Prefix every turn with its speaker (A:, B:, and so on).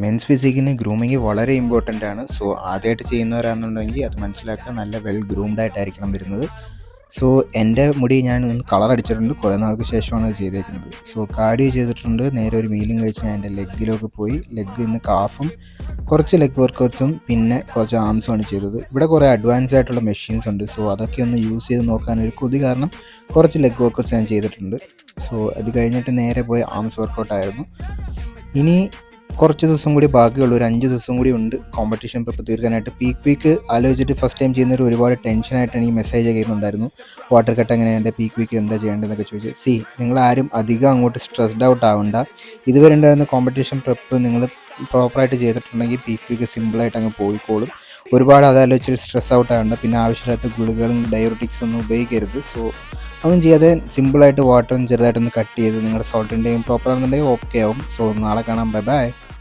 A: Men's ഫിസിക്കിന് grooming വളരെ important ആണ്. So ആദ്യമായിട്ട് ചെയ്യുന്നവരാണെന്നുണ്ടെങ്കിൽ അത് മനസ്സിലാക്കുക, നല്ല വെൽ ഗ്രൂംഡ് ആയിട്ടായിരിക്കണം വരുന്നത്. സോ എൻ്റെ മുടി ഞാൻ ഒന്ന് കളർ അടിച്ചിട്ടുണ്ട്, കുറേ നാൾക്ക് ശേഷമാണ് അത് ചെയ്തേക്കുന്നത്. സോ കാർഡിയോ ചെയ്തിട്ടുണ്ട്, നേരെ ഒരു മീലിംഗ് കഴിച്ച് ഞാൻ എൻ്റെ ലെഗിലേക്ക് പോയി. ലെഗ് ഇന്ന് കാഫും കുറച്ച് ലെഗ് വർക്കൗട്ട്സും പിന്നെ കുറച്ച് ആംസുമാണ് ചെയ്തത്. ഇവിടെ കുറേ അഡ്വാൻസ്ഡ് ആയിട്ടുള്ള മെഷീൻസ് ഉണ്ട്. സോ അതൊക്കെ ഒന്ന് യൂസ് ചെയ്ത് നോക്കാൻ ഒരു കൊതി കാരണം കുറച്ച് ലെഗ് വർക്കൗട്ട്സ് ഞാൻ ചെയ്തിട്ടുണ്ട്. സോ അത് കഴിഞ്ഞിട്ട് നേരെ പോയി ആംസ് വർക്കൗട്ടായിരുന്നു. ഇനി കുറച്ച് ദിവസം കൂടി ബാക്കിയുള്ളൂ, ഒരു 5 ദിവസം കൂടി ഉണ്ട് കോമ്പറ്റീഷൻ പ്രിപ്പ് തീർക്കാനായിട്ട്. പീക്ക് വീക്ക് ആലോചിച്ചിട്ട് ഫസ്റ്റ് ടൈം ചെയ്യുന്നവർ ഒരുപാട് ടെൻഷനായിട്ട് എനിക്ക് മെസ്സേജ് ചെയ്യുന്നുണ്ടായിരുന്നു, വാട്ടർ കട്ട് എങ്ങനെയാണ്, പീക്ക് വീക്ക് എന്താ ചെയ്യേണ്ടതെന്നൊക്കെ ചോദിച്ചു. നിങ്ങളാരും അധികം അങ്ങോട്ട് സ്ട്രെസ്ഡ് ഔട്ട് ആവണ്ട. ഇതുവരെ ഉണ്ടായിരുന്ന കോമ്പറ്റീഷൻ പ്രിപ്പ് നിങ്ങൾ പ്രോപ്പറായിട്ട് ചെയ്തിട്ടുണ്ടെങ്കിൽ പീക്ക് വീക്ക് സിമ്പിളായിട്ട് അങ്ങ് പോയിക്കോളും. ഒരുപാട് അതാലോചിച്ച് സ്ട്രെസ് ഔട്ട് ആവണ്ട. പിന്നെ ആവശ്യമില്ലാത്ത ഗുളികകളും ഡയബറ്റിക്സ് ഒന്നും ഉപയോഗിക്കരുത്. സോ ഒന്നും ചെയ്യാതെ സിമ്പിളായിട്ട് വാട്ടറും ചെറുതായിട്ടൊന്ന് കട്ട് ചെയ്ത് നിങ്ങളുടെ സോൾട്ടിൻ്റെയും പ്രോപ്പർ ആണെന്നുണ്ടെങ്കിൽ ഓക്കെ ആവും. സോ നാളെ കാണാം. Bye bye.